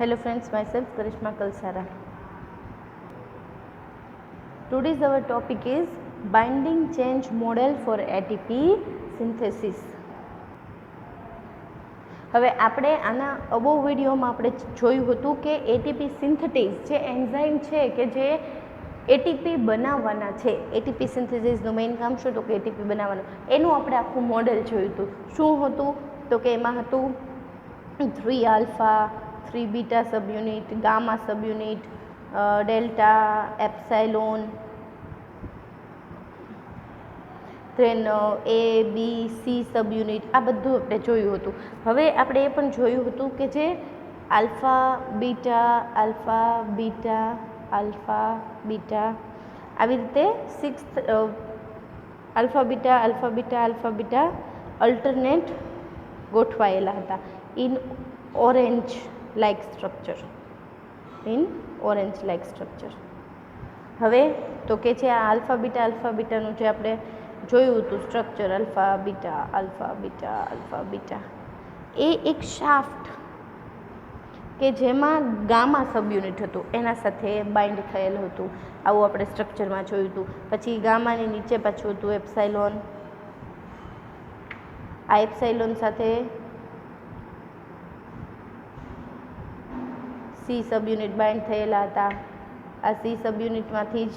Hello friends, myself Karishma Kalsara. Today's our topic is binding change model for ATP synthesis. હવે આપણે આના above વિડીયોમાં આપણે જોયું હતું કે એટીપી સિન્થેટીઝ જે એન્ઝાઇમ છે કે જે એટીપી બનાવવાના છે, એટીપી સિન્થેસિસનું મેઇન કામ શું હતું કે એટીપી બનાવવાનું, એનું આપણે આખું મોડેલ જોયું હતું. શું હતું તો કે એમાં હતું 3 alpha, 3 beta subunit, gamma subunit, delta, epsilon, then A B C subunit, આ બધું આપણે જોયું હતું. હવે આપણે એ પણ જોયું હતું કે જે alpha beta alpha beta alpha beta આવી રીતે 6 આલ્ફા બીટા અલ્ટરનેટ ગોઠવાયેલા હતા ઇન ઓરેન્જ લાઇક સ્ટ્રક્ચર. હવે તો કે છે આ આલ્ફા બીટાનું જે આપણે જોયું હતું સ્ટ્રક્ચર આલ્ફા બીટા એ એક શાફ્ટ કે જેમાં ગામા સબયુનિટ હતું એના સાથે બાઇન્ડ થયેલું હતું. આવું આપણે સ્ટ્રક્ચરમાં જોયું હતું. પછી ગામાની નીચે પાછું હતું એપ્સાઇલોન. આ એપ્સાઇલોન સાથે સી સબયુનિટ બાઇન્ડ થયેલા હતા. આ સી સબયુનિટમાંથી જ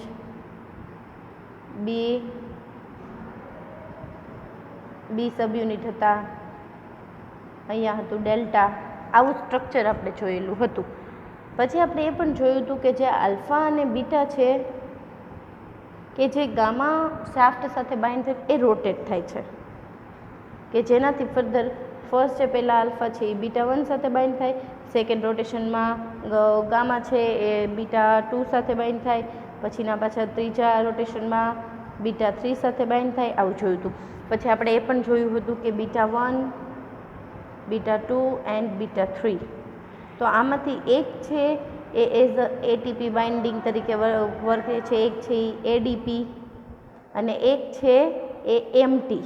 બી સબયુનિટ હતા. અહીંયા હતું ડેલ્ટા. આવું સ્ટ્રક્ચર આપણે જોયેલું હતું. પછી આપણે એ પણ જોયું હતું કે જે આલ્ફા અને બીટા છે કે જે ગામા શાફ્ટ સાથે બાઇન્ડ થાય એ રોટેટ થાય છે, કે જેનાથી ફર્ધર ફર્સ્ટ છે પહેલાં આલ્ફા છે એ બીટા 1 સાથે બાઇન્ડ થાય, સેકન્ડ રોટેશનમાં ગામા છે એ બીટા 2 સાથે બાઇન્ડ થાય, પછીના પાછા ત્રીજા રોટેશનમાં બીટા 3 સાથે બાઇન્ડ થાય. આવું જોયું હતું. પછી આપણે એ પણ જોયું હતું કે બીટા 1, બીટા 2 એન્ડ બીટા 3, તો આમાંથી એક છે એ એઝ એટીપી બાઇન્ડિંગ તરીકે વર્તે છે, એક છે એ એડીપી અને એક છે એ એમટી.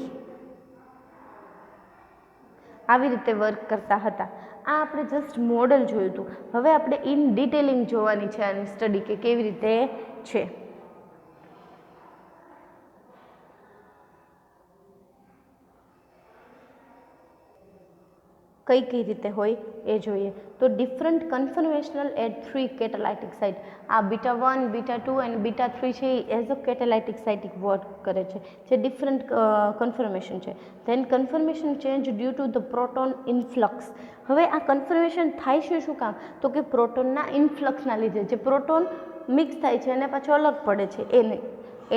આવી રીતે વર્ક કરતા હતા. આ આપણે જસ્ટ મોડલ જોયું હતું. હવે આપણે ઇન ડિટેલિંગ જોવાની છે આની સ્ટડી કે કેવી રીતે છે. કઈ રીતે હોય એ જોઈએ. તો different conformational at 3 catalytic site. આ બીટા 1, બીટા 2 એન્ડ બીટા 3 છે એ as a catalytic site work કરે છે, જે ડિફરન્ટ કન્ફર્મેશન છે. Then conformation change due to the proton influx. હવે આ કન્ફર્મેશન થાય છે શું કામ તો કે પ્રોટોનના ઇન્ફ્લક્સના લીધે, જે પ્રોટોન મિક્સ થાય છે અને પાછો અલગ પડે છે એને.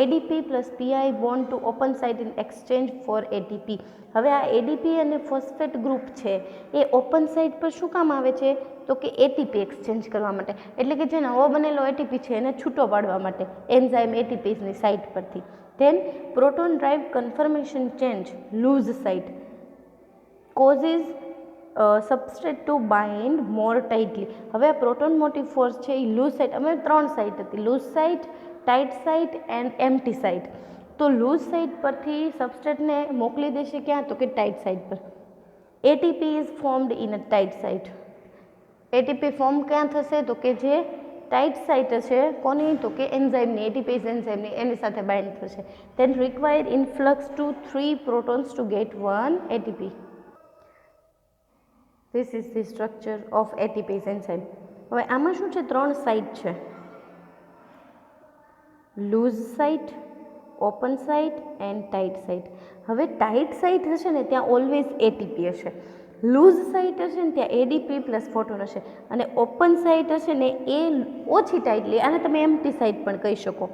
ADP plus Pi bond to open site in exchange for ATP. હવે આ એડીપી અને ફોસ્ફેટ ગ્રુપ છે એ ઓપન સાઇટ પર શું કામ આવે છે તો કે એટીપી એક્સચેન્જ કરવા માટે, એટલે કે જે નવો બનેલો એટીપી છે એને છૂટો પાડવા માટે એન્ઝાઇમ એટીપીઝની સાઇટ પરથી. Then proton drive conformation change loose site causes substrate to bind more tightly. હવે આ પ્રોટોન મોટિવ ફોર્સ છે એ લૂઝ સાઇટ, અમે 3 સાઇટ હતી, loose site, tight site and empty site. તો લૂઝ સાઇટ પરથી સબસ્ટ્રેટને મોકલી દેશે ક્યાં તો કે ટાઇટ સાઇટ પર. ATP is formed in a tight site. ATP form ક્યાં થશે તો કે જે ટાઇટ સાઇટ છે કોની તો કે એન્ઝાઇમની, એટીપીઝ એન્ઝાઇમની, એની સાથે બાઇન્ડ થશે. Then require influx to 3 protons to get 1 ATP. This is the structure of ATPase enzyme. હવે આમાં શું છે, 3 સાઇટ છે, loose site, open site and tight site. હવે ટાઇટ સાઇટ હશે ને ત્યાં ઓલવેઝ એટીપી હશે, લૂઝ સાઇટ હશે ને ત્યાં એડીપી પ્લસ ફોટોન હશે, અને ઓપન સાઇટ હશે ને એ ઓછી ટાઇટલી, આને તમે એમ્પ્ટી સાઇટ પણ કહી શકો.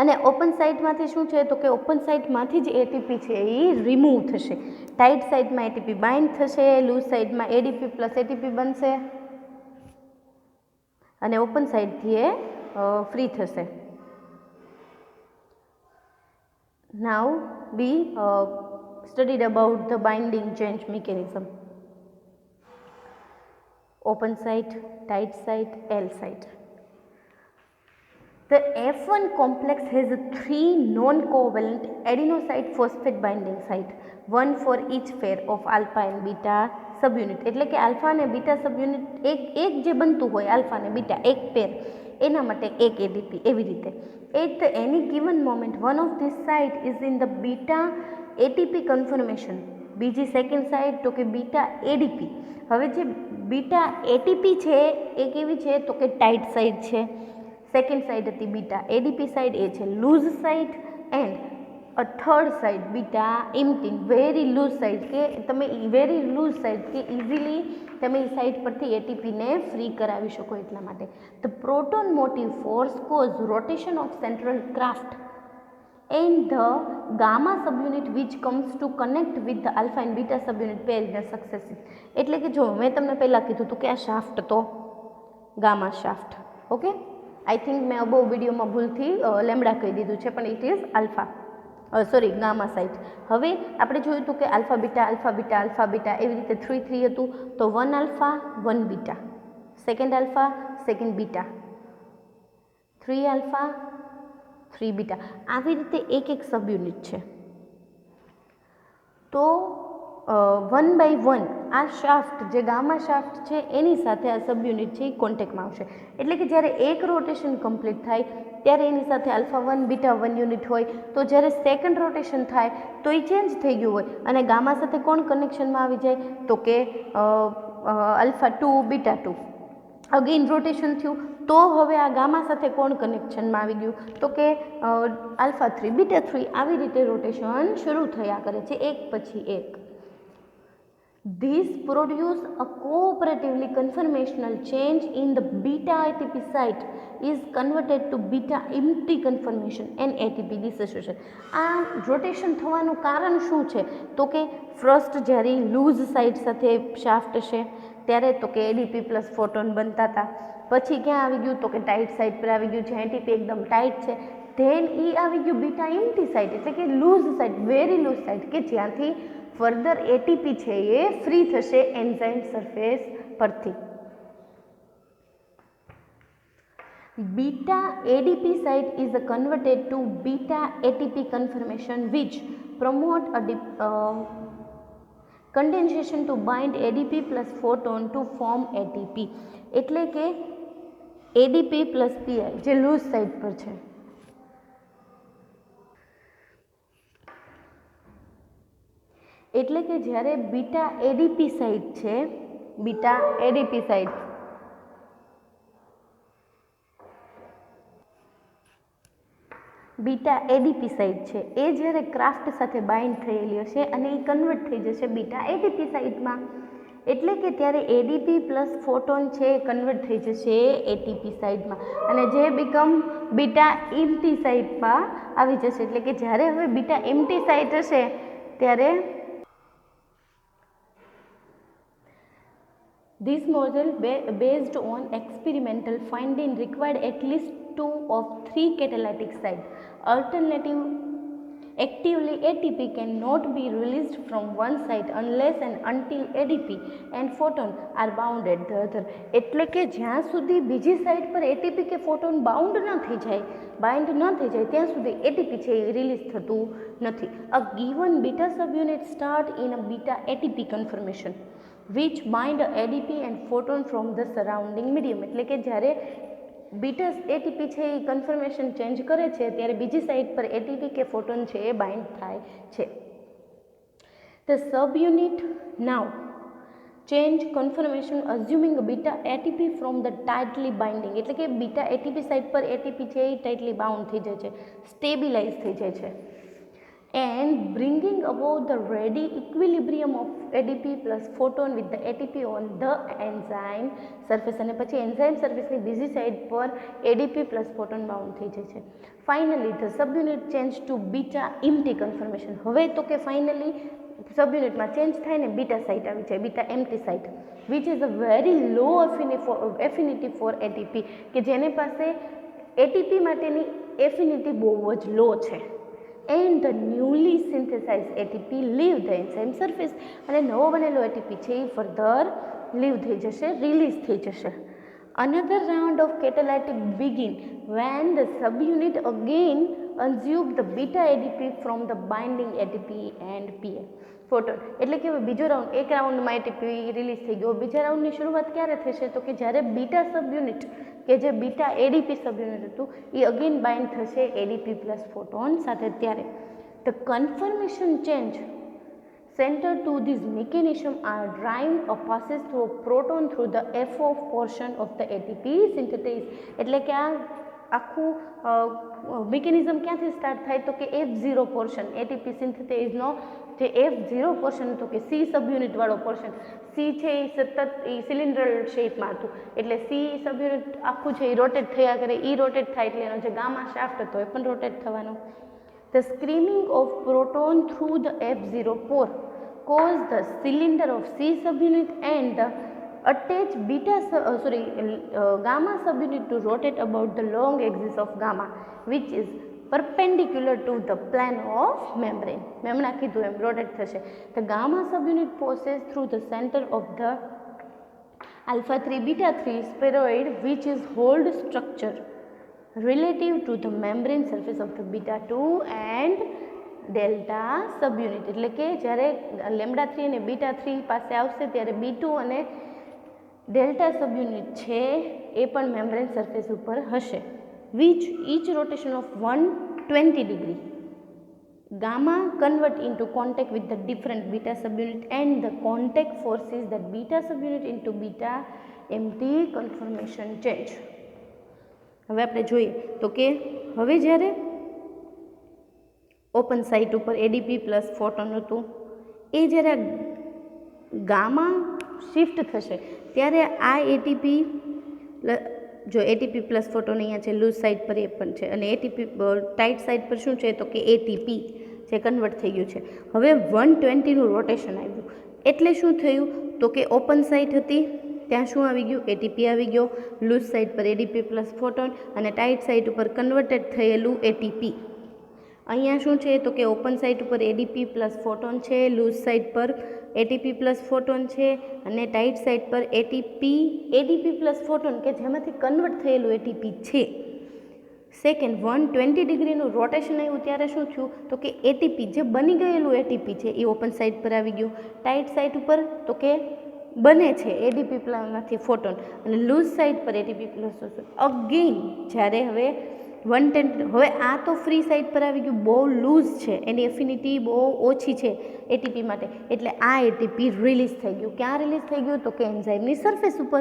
અને ઓપન સાઇટમાંથી શું છે તો કે ઓપન સાઇટમાંથી જ એટીપી છે એ રિમૂવ થશે. ટાઇટ સાઇટમાં એટીપી બાઇન્ડ થશે, લૂઝ સાઇટમાં એડીપી પ્લસ એટીપી બનશે અને ઓપન સાઇટથી એ ફ્રી થશે. Now we studied about the binding change mechanism. Open site, tight site, L site. The F1 complex has 3 non-covalent adenosine phosphate binding site, one for each pair of alpha and beta subunit, એટલે કે alpha અને beta subunit એક જે બનતું હોય alpha અને beta એક પેર, એના માટે એક એડીપી. એવી રીતે at any given moment one of this site is in the beta ATP confirmation. બીજી સેકન્ડ સાઇડ તો કે બીટા એડીપી. હવે જે બીટા એટીપી છે એ કેવી છે તો કે ટાઇટ સાઇડ છે. સેકન્ડ સાઇડ હતી બીટા એડીપી સાઇડ, એ છે loose side. And a third side beta empty, very loose side, કે તમે વેરી લૂઝ સાઇડ કે ઇઝીલી તમે એ સાઇડ પરથી એટીપીને ફ્રી કરાવી શકો એટલા માટે. The proton motive force cause rotation of central craft and the gamma subunit which comes to connect with the alpha and beta subunit pair in a successive. એટલે કે જો મેં તમને પહેલાં કીધું હતું કે આ શાફ્ટ તો gamma shaft. Okay, I think મેં અબો વિડીયોમાં ભૂલથી લેમડા કહી દીધું છે, પણ it is alpha, sorry gamma site. હવે આપણે જોયું હતું કે alpha beta alpha beta alpha beta એવી રીતે 3 હતું. તો 1 alpha 1 beta, second alpha second beta, 3 alpha 3 beta, આવી રીતે એક સબયુનિટ છે. તો 1/1 આ શાફ્ટ જે ગામા શાફ્ટ છે એની સાથે આ સબયુનિટ છે એ કોન્ટેક્ટમાં આવશે. એટલે કે જ્યારે એક રોટેશન કમ્પ્લીટ થાય ત્યારે એની સાથે આલ્ફા 1 બીટા 1 યુનિટ હોય, તો જ્યારે સેકન્ડ રોટેશન થાય તો એ ચેન્જ થઈ ગયું હોય અને ગામા સાથે કોણ કનેક્શનમાં આવી જાય તો કે આલ્ફા 2 બીટા 2. અગેન રોટેશન થયું તો હવે આ ગામા સાથે કોણ કનેક્શનમાં આવી ગયું તો કે આલ્ફા 3 બીટા 3. આવી રીતે રોટેશન શરૂ થયા કરે છે એક પછી એક. This produce a cooperatively conformational change in the beta ATP site is converted to beta empty conformation and ATP dissociation. આ રોટેશન થવાનું કારણ શું છે તો કે ફર્સ્ટ જ્યારે લૂઝ સાઇડ સાથે શાફ્ટ છે ત્યારે તો કે એડીપી પ્લસ ફોટોન બનતા હતા. પછી ક્યાં આવી ગયું તો કે ટાઇટ સાઇડ પર આવી ગયું છે, એટીપી એકદમ ટાઇટ છે. ધેન એ આવી ગયું બીટા એમ્પ્ટી સાઇડ, એટલે કે loose side, very loose side, કે જ્યાંથી ફર્ધર એટીપી છે એ ફ્રી થશે એન્ઝાઇમ સરફેસ પરથી. Beta ADP site is converted to beta ATP confirmation which promote condensation to bind ADP plus photon to form ATP. એટલે કે ADP plus PI જે loose side પર છે. એટલે કે જ્યારે બીટા એડીપી સાઇડ છે, beta ADP side beta ADP side છે એ જ્યારે ક્રાફ્ટ સાથે બાઇન્ડ થયેલી હશે અને એ કન્વર્ટ થઈ જશે બીટા એટીપી સાઇડમાં. એટલે કે ત્યારે એડીપી પ્લસ ફોટોન છે એ કન્વર્ટ થઈ જશે એટીપી સાઇડમાં અને જે બીકમ બીટા એમ્પ્ટી સાઇડમાં આવી જશે. એટલે કે જ્યારે હવે બીટા એમ્પ્ટી સાઇડ હશે ત્યારે this model based on experimental finding required at least 2 of 3 catalytic sites. Alternative actively ATP cannot be released from one site unless and until ADP and photon are bound at the other. એટલે કે જ્યાં સુધી બીજી side પર ATP કે photon bind ન થઈ જાય ત્યાં સુધી એટીપી છે એ રિલીઝ થતું નથી. A given beta subunit start in a beta ATP conformation which bind ADP and photon from the surrounding medium. એટલે કે જ્યારે બીટા એટીપી છે એ કન્ફર્મેશન ચેન્જ કરે છે ત્યારે બીજી સાઇડ પર એટીપી કે ફોટોન છે એ બાઇન્ડ થાય છે. The subunit now change conformation assuming beta ATP from the tightly binding. એટલે કે બીટા એટીપી સાઇડ પર એટીપી છે એ ટાઇટલી બાઉન્ડ થઈ જાય છે, સ્ટેબિલાઇઝ થઈ જાય છે. And bringing about the ready equilibrium of ADP plus photon with the ATP on the enzyme surface. અને પછી એન્ઝાઇમ સરફેસની બીજી સાઇડ પર ADP plus photon બાઉન્ડ થઈ જાય છે. Finally the subunit change to beta empty confirmation. હવે તો કે ફાઇનલી સબયુનિટમાં ચેન્જ થાય ને બીટા સાઇટ આવી જાય, beta empty site, which is a very low affinity for ATP, કે જેને પાસે એટીપી માટેની એફિનિટી બહુ જ લો છે. And the newly synthesized ATP leave the enzyme surface. અને નવો બનેલો એટીપી છે એ ફર્ધર લીવ થઈ જશે, રિલીઝ થઈ જશે. Another round of catalytic begin when the subunit again unzipped the beta ADP from the binding ATP and PA photon. એટલે કે હવે બીજો રાઉન્ડ, એક રાઉન્ડમાં એટીપી રિલીઝ થઈ ગયો. બીજા રાઉન્ડની શરૂઆત ક્યારે થશે? તો કે જ્યારે બીટા સબયુનિટ કે જે બીટા એડીપી સબયુનિટ હતું એ અગેન બાઇન્ડ થશે એડીપી પ્લસ ફોટોન સાથે. ત્યારે the confirmation change center to this mechanism are driven or passes through proton through the F of portion of the ATP synthase. એટલે કે આ આખું મિકેનિઝમ ક્યાંથી start થાય? તો કે F0 પોર્શન એટીપી સિન્થેઝનો જે F0 પોર્શન હતો કે સી સબયુનિટ વાળો પોર્શન, સી છે એ સતત એ સિલિન્ડરલ શેપમાં હતું એટલે સી સબયુનિટ આખું છે એ રોટેટ થયા કરે. એ રોટેટ થાય એટલે એનો જે ગામા શાફ્ટ હતો એ પણ રોટેટ થવાનો. The screaming of proton through the F0 pore caused the cylinder of C subunit and the attached gamma subunit to rotate about the long axis of gamma, which is perpendicular to the plane of membrane. મેમણા કીધું એમ rotate થશે. The gamma subunit passes through the center of the alpha 3 beta 3 spheroid, which is hold structure relative to the membrane surface of the beta 2 and delta subunit. એટલે કે જ્યારે lambda 3 અને beta 3 પાસે આવશે ત્યારે B2 અને delta subunit છે એ પણ મેમ્બ્રેન સરફેસ ઉપર હશે. which each rotation of 120 degree gamma convert into contact with the different beta subunit and the contact forces that beta subunit into beta empty conformation change. હવે આપણે જોઈએ તો કે હવે જ્યારે ઓપન સાઇટ ઉપર એડીપી પ્લસ ફોટોન હતું એ જ્યારે ગામા શિફ્ટ થશે ત્યારે આ એટીપી જો એટીપી પ્લસ ફોટોન અહીંયા છે લૂઝ સાઇડ પર એ પણ છે અને એટીપી ટાઇટ સાઇડ પર શું છે તો કે એટીપી જે કન્વર્ટ થઈ ગયું છે. હવે 120નું રોટેશન આવ્યું એટલે શું થયું તો કે ઓપન સાઇટ હતી ત્યાં શું આવી ગયું? એટીપી આવી ગયો. લૂઝ સાઇડ પર એડીપી પ્લસ ફોટોન અને ટાઇટ સાઇડ ઉપર કન્વર્ટેડ થયેલું એટીપી. અહીંયા શું છે તો કે ઓપન સાઇટ ઉપર એડીપી પ્લસ ફોટોન છે, લૂઝ સાઇડ પર એટીપી પ્લસ ફોટોન છે અને ટાઇટ સાઇડ પર એડીપી પ્લસ ફોટોન કે જેમાંથી કન્વર્ટ થયેલું એટીપી છે. સેકન્ડ 120 ડિગ્રીનું રોટેશન આવ્યું ત્યારે શું થયું તો કે એટીપી જે બની ગયેલું એટીપી છે એ ઓપન સાઇડ પર આવી ગયું. ટાઇટ સાઇડ ઉપર તો કે બને છે એડીપી પ્લસમાંથી ફોટોન અને લૂઝ સાઇડ પર એટીપી પ્લસ અગેન જ્યારે હવે 110 હવે આ તો ફ્રી સાઇડ પર આવી ગયું, બહુ લૂઝ છે, એની એફિનિટી બહુ ઓછી છે એટીપી માટે એટલે આ એટીપી રિલીઝ થઈ ગયું. ક્યાં રિલીઝ થઈ ગયું તો કે એન્ઝાઇમની સરફેસ ઉપર.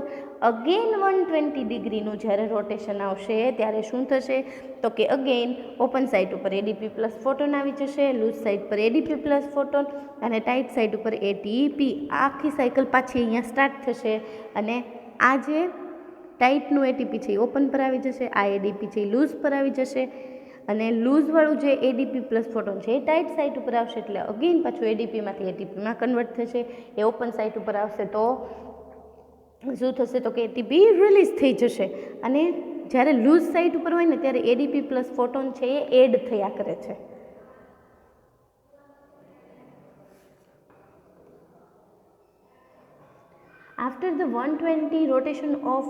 અગેન 120 ડિગ્રીનું જ્યારે રોટેશન આવશે ત્યારે શું થશે તો કે અગેન ઓપન સાઇડ ઉપર એડીપી પ્લસ ફોટોન આવી જશે, લૂઝ સાઇડ પર એડીપી પ્લસ ફોટોન અને ટાઇટ સાઇડ ઉપર એટીપી. આખી સાયકલ પાછી અહીંયા સ્ટાર્ટ થશે અને આ જે ટાઇટનું એટીપી છે એ ઓપન પર આવી જશે, આ એડીપી છે એ લૂઝ પર આવી જશે અને લૂઝવાળું જે એડીપી પ્લસ ફોટોન છે એ ટાઇટ સાઇટ ઉપર આવશે એટલે અગેન પાછું એડીપીમાંથી એટીપીમાં કન્વર્ટ થશે. એ ઓપન સાઇટ ઉપર આવશે તો શું થશે તો કે એટીપી રિલીઝ થઈ જશે અને જ્યારે લૂઝ સાઇટ ઉપર હોય ને ત્યારે એડીપી પ્લસ ફોટોન છે એ એડ થયા કરે છે. After the 120 rotation of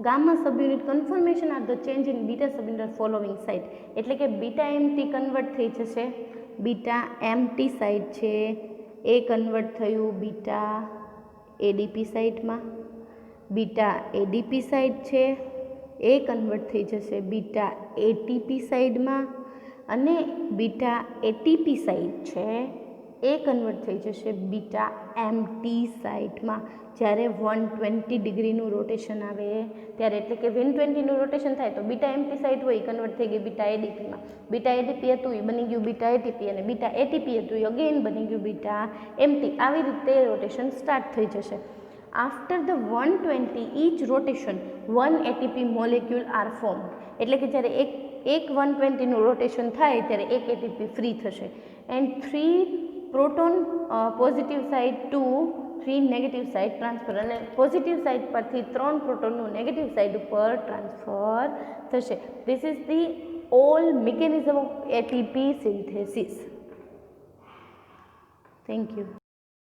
gamma subunit conformation are the change in beta subunit following site. એટલે કે બીટા એમટી કન્વર્ટ થઈ જશે. બીટા એમટી સાઇટ છે એ કન્વર્ટ થયું બીટા એડીપી સાઇટમાં. બીટા એડીપી સાઇટ છે એ કન્વર્ટ થઈ જશે બીટા એટીપી સાઇડમાં અને બીટા એટીપી સાઇટ છે એ કન્વર્ટ થઈ જશે બીટા એમટી સાઇટમાં. જ્યારે 120 ડિગ્રીનું રોટેશન આવે ત્યારે એટલે કે 120નું રોટેશન થાય તો બીટા એમટી સાઇટ હોય એ કન્વર્ટ થઈ ગઈ બીટા એડીપીમાં. બીટા એડીપી હતું એ બની ગયું બીટા એટીપી અને બીટા એટીપી હતું એ અગેન બની ગયું બીટા એમટી. આવી રીતે રોટેશન સ્ટાર્ટ થઈ જશે. After the 120 each rotation 1 ATP molecule are formed. એટલે કે જ્યારે એક 120નું રોટેશન થાય ત્યારે એક એટીપી ફ્રી થશે and 3 proton positive side to 3 negative side transfer અને પોઝિટિવ સાઇડ પરથી 3 પ્રોટોનનું નેગેટિવ સાઇડ ઉપર ટ્રાન્સફર થશે. This is the all mechanism of ATP synthesis. Thank you.